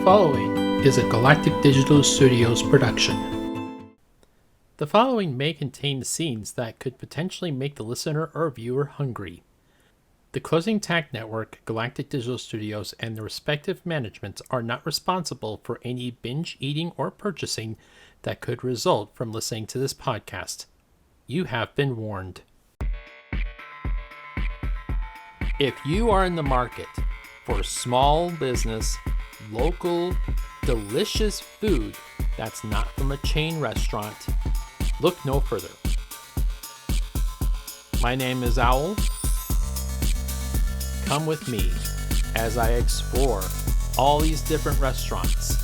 following is a Galactic Digital Studios production. The following may contain scenes that could potentially make the listener or viewer hungry. The Closing Tag Network, Galactic Digital Studios, and their respective managements are not responsible for any binge eating or purchasing that could result from listening to this podcast. You have been warned. If you are in the market for small business, local, delicious food that's not from a chain restaurant, look no further. My name is Raul. Come with me as I explore all these different restaurants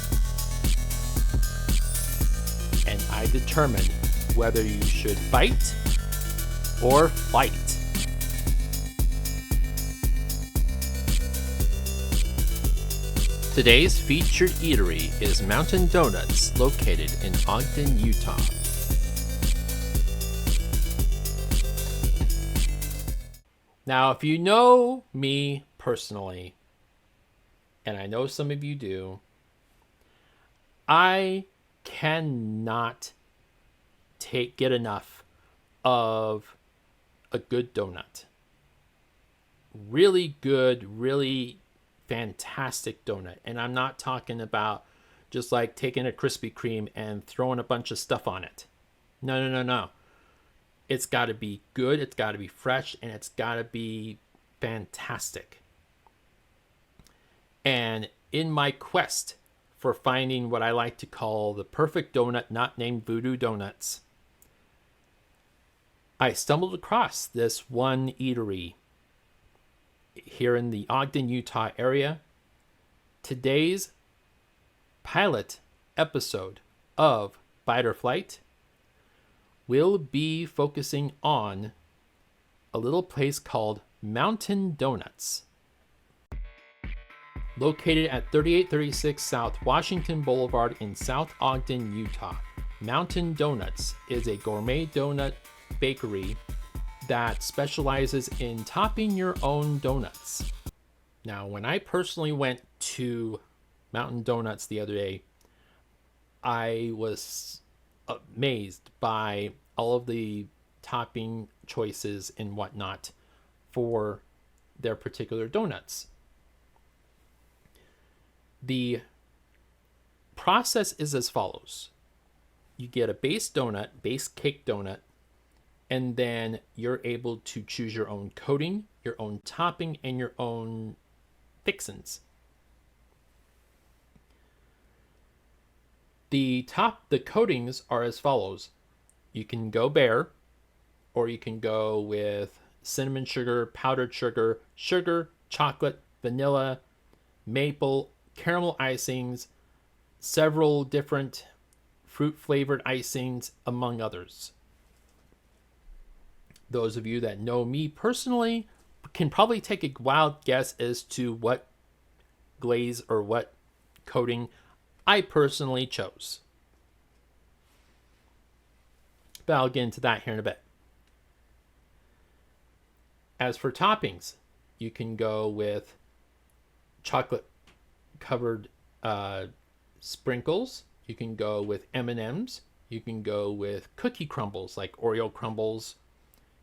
and I determine whether you should bite or fight. Today's featured eatery is Mountain Donuts, located in Ogden, Utah. Now, if you know me personally, and I know some of you do, I cannot get enough of a good donut. Really good, really fantastic donut. And I'm not talking about just like taking a Krispy Kreme and throwing a bunch of stuff on it. No. It's got to be good, it's got to be fresh, and it's got to be fantastic. And in my quest for finding what I like to call the perfect donut not named Voodoo Donuts, I stumbled across this one eatery here in the Ogden, Utah area. Today's pilot episode of Fight or Flight will be focusing on a little place called Mountain Donuts. Located at 3836 South Washington Boulevard in South Ogden, Utah, Mountain Donuts is a gourmet donut bakery that specializes in topping your own donuts. Now, when I personally went to Mountain Donuts the other day, I was amazed by all of the topping choices and whatnot for their particular donuts. The process is as follows. You get a base cake donut, and then you're able to choose your own coating, your own topping, and your own fixins. The coatings are as follows. You can go bare, or you can go with cinnamon sugar, powdered sugar, chocolate, vanilla, maple, caramel icings, several different fruit flavored icings, among others. Those of you that know me personally can probably take a wild guess as to what glaze or what coating I personally chose. But I'll get into that here in a bit. As for toppings, you can go with chocolate covered sprinkles. You can go with M&Ms. You can go with cookie crumbles like Oreo crumbles.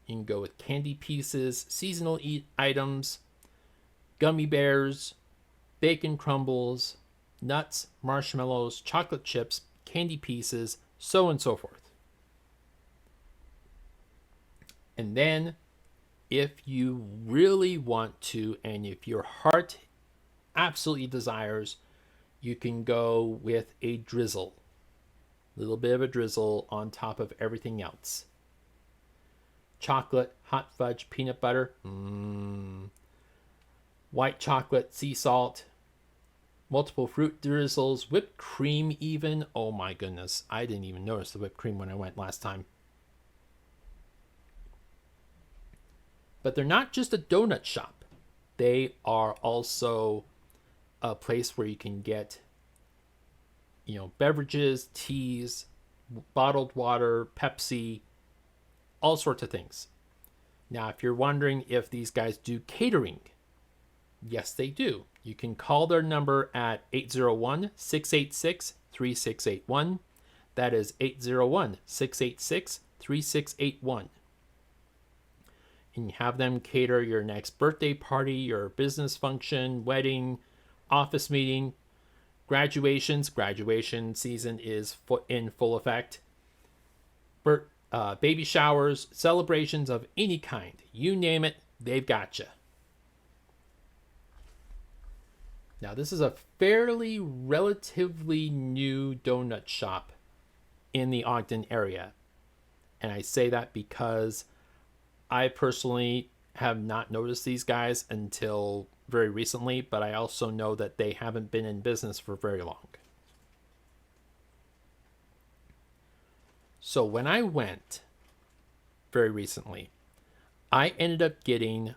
You can go with candy pieces, seasonal items, gummy bears, bacon crumbles, nuts, marshmallows, chocolate chips, candy pieces, so on and so forth. And then, if you really want to, and if your heart absolutely desires, you can go with a drizzle. A little bit of a drizzle on top of everything else. Chocolate, hot fudge, peanut butter, white chocolate, sea salt, multiple fruit drizzles, whipped cream even. Oh my goodness, I didn't even notice the whipped cream when I went last time. But they're not just a donut shop. They are also a place where you can get, beverages, teas, bottled water, Pepsi, all sorts of things. Now, if you're wondering if these guys do catering, yes, they do. You can call their number at 801-686-3681. That is 801-686-3681. And you have them cater your next birthday party, your business function, wedding, office meeting, graduations. Graduation season is in full effect. Baby showers, celebrations of any kind. You name it, they've got you. Now, this is a fairly relatively new donut shop in the Ogden area. And I say that because I personally have not noticed these guys until very recently, but I also know that they haven't been in business for very long. So when I went very recently, I ended up getting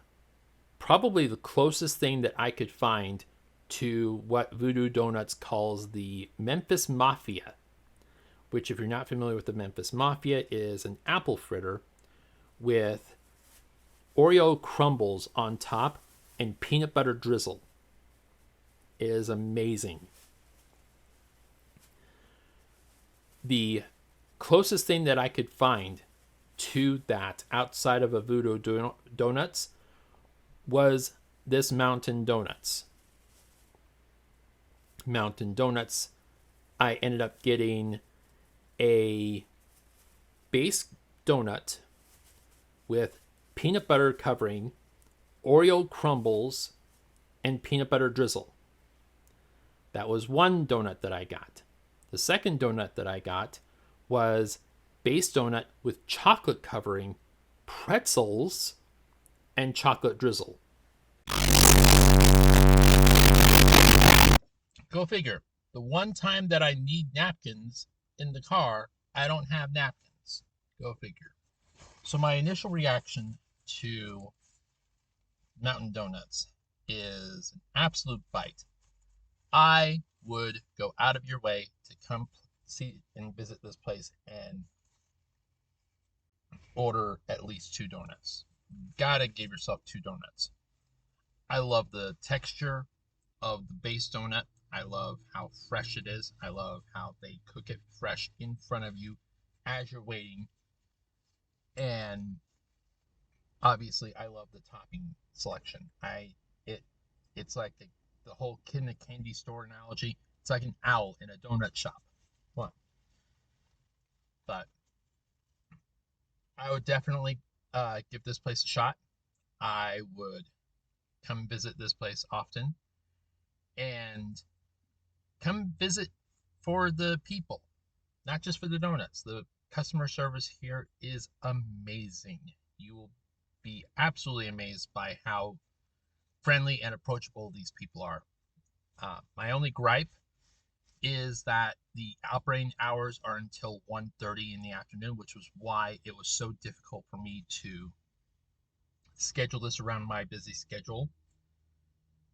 probably the closest thing that I could find to what Voodoo Donuts calls the Memphis Mafia, which, if you're not familiar with the Memphis Mafia, is an apple fritter with Oreo crumbles on top and peanut butter drizzle. It is amazing. The closest thing that I could find to that outside of a Voodoo Donuts was this Mountain Donuts. Mountain Donuts, I ended up getting a base donut with peanut butter covering, Oreo crumbles, and peanut butter drizzle. That was one donut that I got. The second donut that I got was base donut with chocolate covering, pretzels, and chocolate drizzle. Go figure. The one time that I need napkins in the car, I don't have napkins. Go figure. So my initial reaction to Mountain Donuts is an absolute bite. I would go out of your way to come see and visit this place and order at least 2 donuts. Gotta give yourself 2 donuts. I love the texture of the base donut. I love how fresh it is. I love how they cook it fresh in front of you as you're waiting. And obviously, I love the topping selection. It's like the whole kid in a candy store analogy. It's like an owl in a donut shop. What? But I would definitely give this place a shot. I would come visit this place often. And come visit for the people, not just for the donuts. The customer service here is amazing. You will be absolutely amazed by how friendly and approachable these people are. My only gripe is that the operating hours are until 1:30 in the afternoon, which was why it was so difficult for me to schedule this around my busy schedule.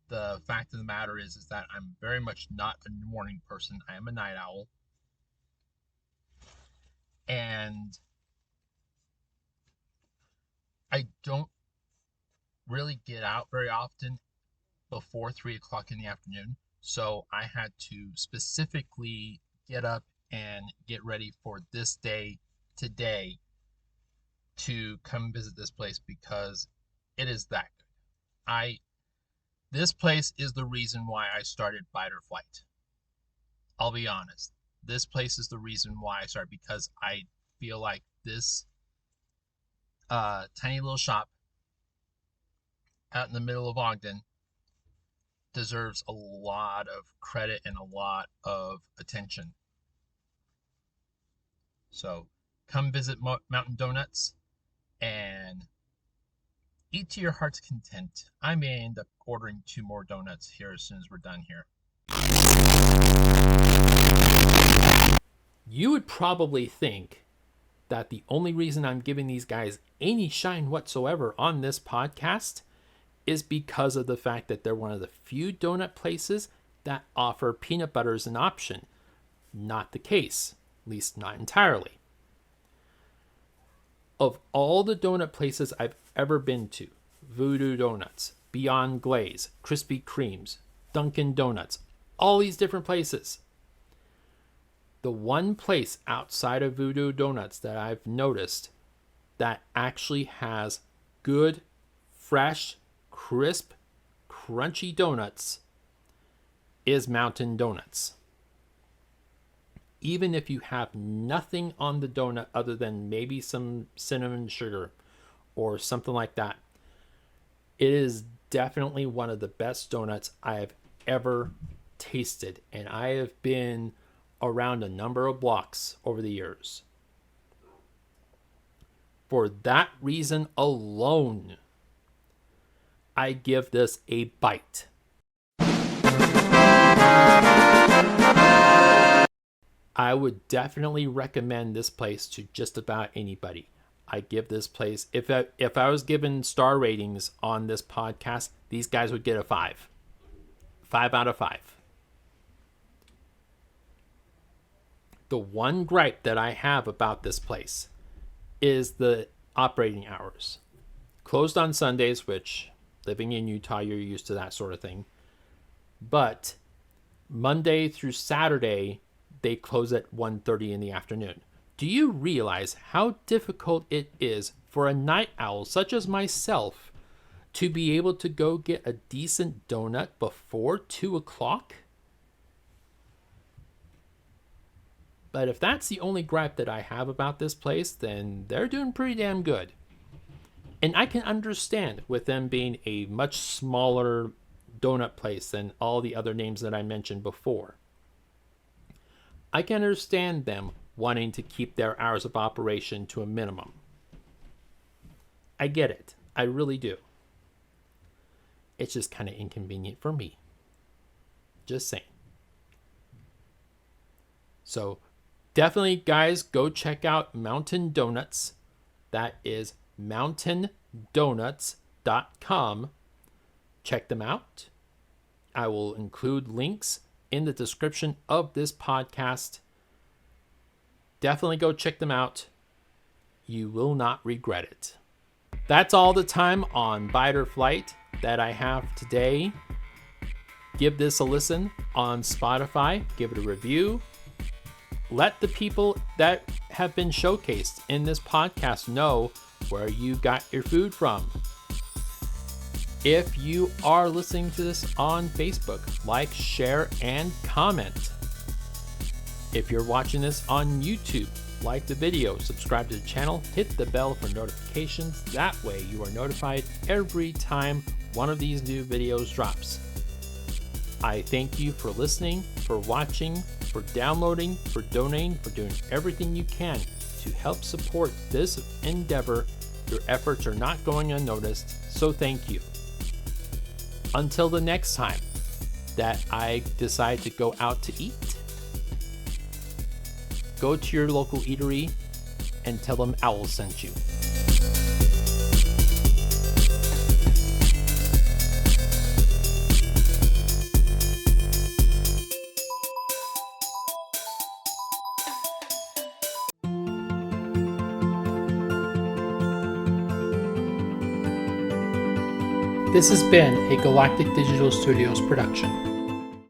The fact of the matter is that I'm very much not a morning person. I am a night owl. And I don't really get out very often before 3 o'clock in the afternoon. So I had to specifically get up and get ready for this day today to come visit this place because it is that good. This place is the reason why I started Fight or Flight. I'll be honest. This place is the reason why I started, because I feel like this tiny little shop out in the middle of Ogden deserves a lot of credit and a lot of attention. So come visit Mountain Donuts and eat to your heart's content. I may end up ordering 2 more donuts here as soon as we're done here. You would probably think that the only reason I'm giving these guys any shine whatsoever on this podcast is because of the fact that they're one of the few donut places that offer peanut butter as an option. Not the case, at least not entirely. Of all the donut places I've ever been to, Voodoo Donuts, Beyond Glaze, Krispy Kremes, Dunkin' Donuts, all these different places. The one place outside of Voodoo Donuts that I've noticed that actually has good, fresh, crisp, crunchy donuts is Mountain Donuts. Even if you have nothing on the donut other than maybe some cinnamon sugar or something like that, it is definitely one of the best donuts I have ever tasted. And I have been around a number of blocks over the years. For that reason alone, I give this a bite. I would definitely recommend this place to just about anybody. I give this place, if I was given star ratings on this podcast, these guys would get a 5. 5 out of 5. The one gripe that I have about this place is the operating hours. Closed on Sundays, which living in Utah, you're used to that sort of thing. But Monday through Saturday, they close at 1:30 in the afternoon. Do you realize how difficult it is for a night owl such as myself to be able to go get a decent donut before 2 o'clock? But if that's the only gripe that I have about this place, then they're doing pretty damn good. And I can understand with them being a much smaller donut place than all the other names that I mentioned before. I can understand them wanting to keep their hours of operation to a minimum. I get it. I really do. It's just kind of inconvenient for me. Just saying. So definitely, guys, go check out Mountain Donuts. That is mountaindonuts.com. Check them out. I will include links in the description of this podcast. Definitely go check them out. You will not regret it. That's all the time on Bite or Flight that I have today. Give this a listen on Spotify. Give it a review. Let the people that have been showcased in this podcast know where you got your food from. If you are listening to this on Facebook, like, share, and comment. If you're watching this on YouTube, like the video, subscribe to the channel, hit the bell for notifications. That way you are notified every time one of these new videos drops. I thank you for listening, for watching, for downloading, for donating, for doing everything you can to help support this endeavor. Your efforts are not going unnoticed, so thank you. Until the next time that I decide to go out to eat, go to your local eatery and tell them Owl sent you. This has been a Galactic Digital Studios production.